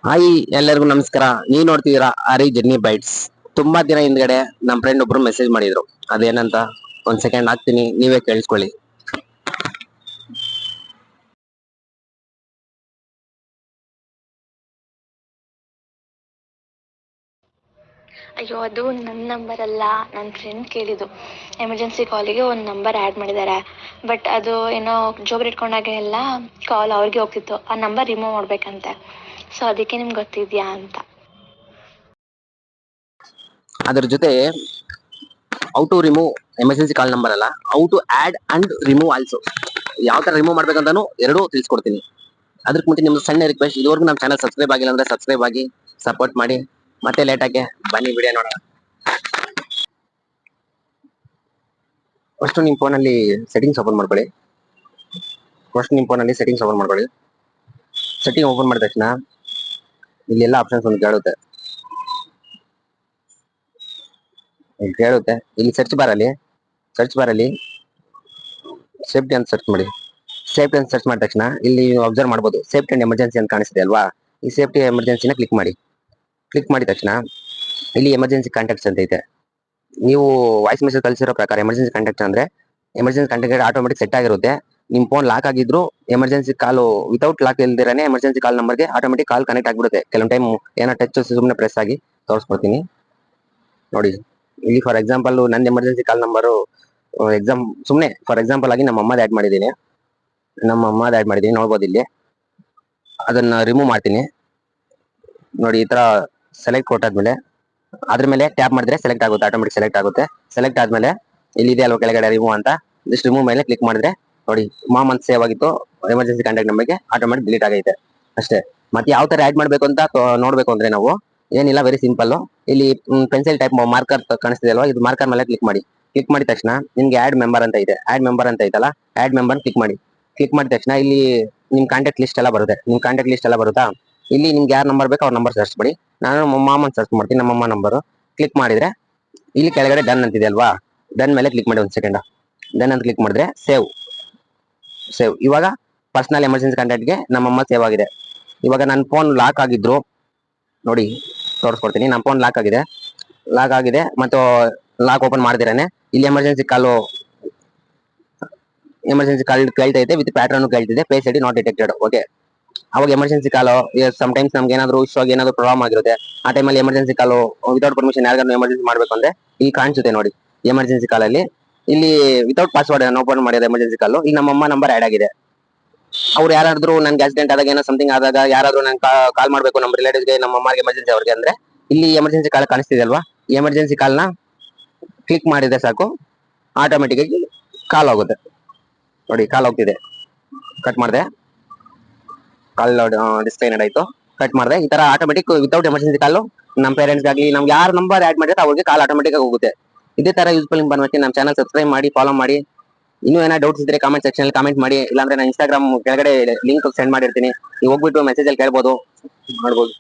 Hi ಎಲ್ಲರಿಗೂ ನಮಸ್ಕಾರ. ನೀವ್ ನೋಡ್ತಿದೀರಾ ಆರಿ ಜರ್ನಿ ಬೈಟ್ಸ್. ತುಂಬಾ ದಿನ ಹಿಂದ್ಗಡೆ ನಮ್ ಫ್ರೆಂಡ್ ಒಬ್ರು ಮೆಸೇಜ್ ಮಾಡಿದ್ರು. ಅದೇನಂತ ಒಂದ್ ಸೆಕೆಂಡ್ ಹಾಕ್ತೀನಿ, ನೀವೇ ಕೇಳಿಸ್ಕೊಳ್ಳಿ. ಅಯ್ಯೋ, ಅದು ನನ್ನ ನಂಬರ್ ಅಲ್ಲ, ನನ್ನ ಫ್ರೆಂಡ್ ಕೇಳಿದ್ದು. ಎಮರ್ಜೆನ್ಸಿ ಕಾಲಿಗೆ ಒಂದು ನಂಬರ್ ಆ್ಯಡ್ ಮಾಡಿದ್ದಾರೆ. ಬಟ್ ಅದು ಏನೋ ಜೋಬ್ರು ಇಟ್ಕೊಂಡಾಗೆ ಎಲ್ಲ ಕಾಲ್ ಅವ್ರಿಗೆ ಹೋಗ್ತಿತ್ತು. ಆ ನಂಬರ್ ರಿಮೂವ್ ಮಾಡ್ಬೇಕಂತೆ. ಸೊ ಅದಕ್ಕೆ ನಿಮ್ಗೆ ಗೊತ್ತಿದ್ಯಾ ಅಂತ. ಅದ್ರ ಜೊತೆ how to remove emergency call number ಅಲ್ಲ, how to add and remove also. ಯಾವ ತರ ರಿಮೂವ್ ಮಾಡ್ಬೇಕಂತಾನು ಎರಡೂ ತಿಳಿಸ್ಕೊಡ್ತೀನಿ. ಅದಕ್ಕೆ ಮುಂಚೆ ನಿಮ್ದು ಸಣ್ಣ ರಿಕ್ವೆಸ್ಟ್, ಇದುವರೆಗೂ ನಮ್ಮ ಚಾನಲ್ ಸಬ್ಸ್ಕ್ರೈಬ್ ಆಗಿಲ್ಲ ಅಂದ್ರೆ ಸಬ್ಸ್ಕ್ರೈಬ್ ಆಗಿ ಸಪೋರ್ಟ್ ಮಾಡಿ. ಮತ್ತೆ ಲೇಟ್ ಆಗಿ ಬನ್ನಿ ವಿಡಿಯೋ ನೋಡೋಣ. ಫಸ್ಟ್ ನಿಮ್ಮ ಫೋನಲ್ಲಿ ಸೆಟ್ಟಿಂಗ್ಸ್ ಓಪನ್ ಮಾಡ್ಕೊಳ್ಳಿ. ಸೆಟ್ಟಿಂಗ್ ಓಪನ್ ಮಾಡಿದ ತಕ್ಷಣ ಇಲ್ಲೆಲ್ಲ ಆಪ್ಷನ್ಸ್ ಒಂದು ಕೇಳುತ್ತೆ. ಇಲ್ಲಿ ಸರ್ಚ್ ಬಾರ್ ಅಲ್ಲಿ ಸೇಫ್ಟಿ ಅಂತ ಸರ್ಚ್ ಮಾಡಿ. ಸೇಫ್ಟಿ ಅಂತ ಸರ್ಚ್ ಮಾಡಿದ ತಕ್ಷಣ ಇಲ್ಲಿ ಅಬ್ಸರ್ವ್ ಮಾಡಬಹುದು, ಸೇಫ್ಟಿ ಅಂಡ್ ಎಮರ್ಜೆನ್ಸಿ ಅಂತ ಕಾಣಿಸ್ತಿದೆ ಅಲ್ವಾ. ಈ ಸೇಫ್ಟಿ ಎಮರ್ಜೆನ್ಸಿನ ಕ್ಲಿಕ್ ಮಾಡಿದ ತಕ್ಷಣ ಇಲ್ಲಿ ಎಮರ್ಜೆನ್ಸಿ ಕಾಂಟ್ಯಾಕ್ಟ್ಸ್ ಅಂತ ಐತೆ. ನೀವು ವಾಯ್ಸ್ ಮೆಸೇಜ್ ಕಳಿಸಿರೋ ಪ್ರಕಾರ ಎಮರ್ಜೆನ್ಸಿ ಕಾಂಟ್ಯಾಕ್ಟ್ ಅಂದ್ರೆ ಎಮರ್ಜೆನ್ಸಿ ಕಾಂಟ್ಯಾಕ್ಟ್ ಆಟೋಮೆಟಿಕ್ ಸೆಟ್ ಆಗಿರುತ್ತೆ. ನಿಮ್ ಫೋನ್ ಲಾಕ್ ಆಗಿದ್ರು ಎಮರ್ಜೆನ್ಸಿ ಕಾಲ್ ವಿತೌಟ್ ಲಾಕ್ ಇಲ್ದಿರಾನೆ ಎಮರ್ಜೆನ್ಸಿ ಕಾಲ್ ನಂಬರ್ಗೆ ಆಟೋಮೆಟಿಕ್ ಕಾಲ್ ಕನೆಕ್ಟ್ ಆಗ್ಬಿಡುತ್ತೆ. ಕೆಲವೊಂದು ಟೈಮ್ ಏನೋ ಟಚ್ ಸುಮ್ಮನೆ ಪ್ರೆಸ್ ಆಗಿ ತೋರಿಸ್ಕೊಡ್ತೀನಿ ನೋಡಿ. ಇಲ್ಲಿ ಫಾರ್ ಎಕ್ಸಾಂಪಲ್ ನನ್ನ ಎಮರ್ಜೆನ್ಸಿ ಕಾಲ್ ನಂಬರು ಸುಮ್ಮನೆ ಫಾರ್ ಎಕ್ಸಾಂಪಲ್ ಆಗಿ ನಮ್ಮ ಅಮ್ಮದ ಆಡ್ ಮಾಡಿದ್ದೀನಿ. ನೋಡ್ಬೋದು ಇಲ್ಲಿ. ಅದನ್ನ ರಿಮೂವ್ ಮಾಡ್ತೀನಿ ನೋಡಿ. ಈ ತರ ಸೆಲೆಕ್ಟ್ ಕೊಟ್ಟಾದ್ಮೇಲೆ ಅದ್ರ ಮೇಲೆ ಟ್ಯಾಪ್ ಮಾಡಿದ್ರೆ ಸೆಲೆಕ್ಟ್ ಆಗುತ್ತೆ, ಆಟೋಮೆಟಿಕ್ ಸೆಲೆಕ್ಟ್ ಆಗುತ್ತೆ. ಸೆಲೆಕ್ಟ್ ಆದ್ಮೇಲೆ ಇಲ್ಲಿ ಇದೆ ಅಲ್ವಾ ಕೆಳಗಡೆ ರಿಮೂವ್ ಅಂತ, ಜಸ್ಟ್ ರಿಮೂವ್ ಮೇಲೆ ಕ್ಲಿಕ್ ಮಾಡಿದ್ರೆ ನೋಡಿ ಮಾಮ್ ಅಂತ ಸೇವ್ ಆಗಿತ್ತು. ಎಮರ್ಜೆನ್ಸಿ ಕಾಂಟ್ಯಾಕ್ಟ್ ನಂಬರ್ಗೆ ಆಟೋಮೆಟಿಕ್ ಡಿಲೀಟ್ ಆಗೈತೆ ಅಷ್ಟೇ. ಮತ್ತೆ ಯಾವ ತರ ಆಡ್ ಮಾಡ್ಬೇಕು ಅಂತ ನೋಡ್ಬೇಕು ಅಂದ್ರೆ ನಾವು ಏನಿಲ್ಲ, ವೆರಿ ಸಿಂಪಲ್. ಇಲ್ಲಿ ಪೆನ್ಸಿಲ್ ಟೈಪ್ ಮಾರ್ಕರ್ ಕಾಣಿಸ್ತಿದೆ ಅಲ್ವಾ, ಇದು ಮಾರ್ಕರ್ ಮೇಲೆ ಕ್ಲಿಕ್ ಮಾಡಿದ ತಕ್ಷಣ ನಿಮ್ಗೆ ಆಡ್ ಮೆಂಬರ್ ಅಂತ ಇದೆ. ಆಡ್ ಮೆಂಬರ್ ಅಂತ ಐತಲ್ಲ, ಆಡ್ ಮೆಂಬರ್ ಕ್ಲಿಕ್ ಮಾಡಿದ ತಕ್ಷಣ ಇಲ್ಲಿ ನಿಮ್ ಕಾಂಟ್ಯಾಕ್ಟ್ ಲಿಸ್ಟ್ ಎಲ್ಲ ಬರುತ್ತಾ. ಇಲ್ಲಿ ನಿಮ್ಗೆ ಯಾರು ನಂಬರ್ ಬೇಕು ಅವ್ರ ನಂಬರ್ ಸರ್ಚ್ ಮಾಡಿ. ನಾನು ಮಾಮ್ ಅಂತ ಸರ್ಚ್ ಮಾಡ್ತೀನಿ, ನಮ್ಮಮ್ಮ ನಂಬರ್ ಕ್ಲಿಕ್ ಮಾಡಿದ್ರೆ ಇಲ್ಲಿ ಕೆಳಗಡೆ ಡನ್ ಅಂತಿದೆ ಅಲ್ವಾ, ಡನ್ ಮೇಲೆ ಕ್ಲಿಕ್ ಮಾಡಿ. ಒಂದ್ ಸೆಕೆಂಡ್ ಡನ್ ಅಂತ ಕ್ಲಿಕ್ ಮಾಡಿದ್ರೆ ಸೇವ್. ಇವಾಗ ಪರ್ಸನಲ್ ಎಮರ್ಜೆನ್ಸಿ ಕಾಂಟ್ಯಾಕ್ಟ್ಗೆ ನಮ್ಮಮ್ಮ ಸೇವ್ ಆಗಿದೆ. ಇವಾಗ ನನ್ನ ಫೋನ್ ಲಾಕ್ ಆಗಿದ್ರು ನೋಡಿ, ತೋರಿಸ್ಕೊಡ್ತೀನಿ. ನಮ್ಮ ಫೋನ್ ಲಾಕ್ ಆಗಿದೆ ಮತ್ತು ಲಾಕ್ ಓಪನ್ ಮಾಡ್ದಿರಾನೆ ಇಲ್ಲಿ ಎಮರ್ಜೆನ್ಸಿ ಕಾಲ್ ಕೇಳ್ತೈತೆ, ವಿತ್ ಪ್ಯಾಟರ್ನ್ ಕೇಳ್ತಿದೆ, face ID not detected. Okay, ಅವಾಗ ಎಮರ್ಜೆನ್ಸಿ ಕಾಲ್ ಸಮ್ಟೈಮ್ಸ್ ನಮ್ಗೆ ಏನಾದ್ರು ಇಶ್ಯೂ ಆಗಿ ಏನಾದ್ರು ಪ್ರಾಬ್ಲಮ್ ಆಗಿರುತ್ತೆ. ಆ ಟೈಮಲ್ಲಿ ಎಮರ್ಜೆನ್ಸಿ ಕಾಲ್ ವಿತೌಟ್ ಪರ್ಮಿಷನ್ ಯಾರಿಗಾದ್ರು ಎಮರ್ಜೆನ್ಸಿ ಮಾಡ್ಬೇಕು ಅಂದ್ರೆ ಇಲ್ಲಿ ಕಾಣಿಸುತ್ತೆ ನೋಡಿ. ಎಮರ್ಜೆನ್ಸಿ ಕಾಲ್ ಅಲ್ಲಿ ಇಲ್ಲಿ ವಿತೌಟ್ ಪಾಸ್ವರ್ಡ್ ಓಪನ್ ಮಾಡಿದ ಎಮರ್ಜೆನ್ಸಿ ಕಾಲ್ ಇಲ್ಲಿ ನಮ್ಮಮ್ಮ ನಂಬರ್ ಆಡ್ ಆಗಿದೆ. ಅವ್ರು ಯಾರಾದ್ರೂ ನನ್ಗೆ ಆಕ್ಸಿಡೆಂಟ್ ಆದಾಗ ಏನೋ ಸಮಥಿಂಗ್ ಆದಾಗ ಯಾರಾದ್ರೂ ನನ್ ಕಾಲ್ ಮಾಡ್ಬೇಕು ನಮ್ಮ ರಿಲೇಟಿವ್ಸ್ಗೆ, ನಮ್ಮ ಅಮ್ಮಗೆ ಎಮರ್ಜೆನ್ಸಿ ಅವ್ರಿಗೆ ಅಂದ್ರೆ ಇಲ್ಲಿ ಎಮರ್ಜೆನ್ಸಿ ಕಾಲ್ ಕಾಣಿಸ್ತಿದೆ ಅಲ್ವಾ, ಈ ಎಮರ್ಜೆನ್ಸಿ ಕಾಲ್ನ ಕ್ಲಿಕ್ ಮಾಡಿದ್ರೆ ಸಾಕು, ಆಟೋಮೆಟಿಕ್ ಆಗಿ ಕಾಲ್ ಹೋಗುತ್ತೆ ನೋಡಿ. ಕಾಲ್ ಹೋಗ್ತಿದೆ, ಕಟ್ ಮಾಡಿದೆ. ಕಾಲ್ ಡಿಸ್ಕನೆಕ್ಟ್ ಆಯ್ತು, ಕಟ್ ಮಾಡಿದೆ. ಈ ತರ ಆಟೋಮೆಟಿಕ್ ವಿತೌಟ್ ಎಮರ್ಜೆನ್ಸಿ ಕಾಲ್ ನಮ್ಮ ಪೇರೆಂಟ್ಸ್ ಆಗಲಿ ನಮ್ಗೆ ಯಾರ ನಂಬರ್ ಆಡ್ ಮಾಡಿದ್ರೆ ಅವ್ರಿಗೆ ಕಾಲ್ ಆಟೋಮೆಟಿಕ್ ಆಗಿ ಹೋಗುತ್ತೆ. ಇದೇ ತರ ಯೂಸ್ಫುಲ್ ಇನ್ಫಾರ್ಮೇಷನ್ ನಮ್ಮ ಚಾನಲ್ ಸಬ್ಸ್ಕ್ರೈಬ್ ಮಾಡಿ, ಫಾಲೋ ಮಾಡಿ. ಇನ್ನೂ ಏನೋ ಡೌಟ್ಸ್ ಇದ್ರೆ ಕಾಮೆಂಟ್ ಸೆಕ್ಷನ್ ಅಲ್ಲಿ ಕಾಮೆಂಟ್ ಮಾಡಿ, ಇಲ್ಲಾಂದ್ರೆ ನಾನು ಇನ್ಸ್ಟಾಗ್ರಾಮ್ ಕೆಳಗಡೆ ಲಿಂಕ್ ಸೆಂಡ್ ಮಾಡಿರ್ತೀನಿ, ನೀವು ಹೋಗ್ಬಿಟ್ಟು ಮೆಸೇಜ್ ಅಲ್ಲಿ ಕೇಳ್ಬೋದು, ಮಾಡ್ಬೋದು.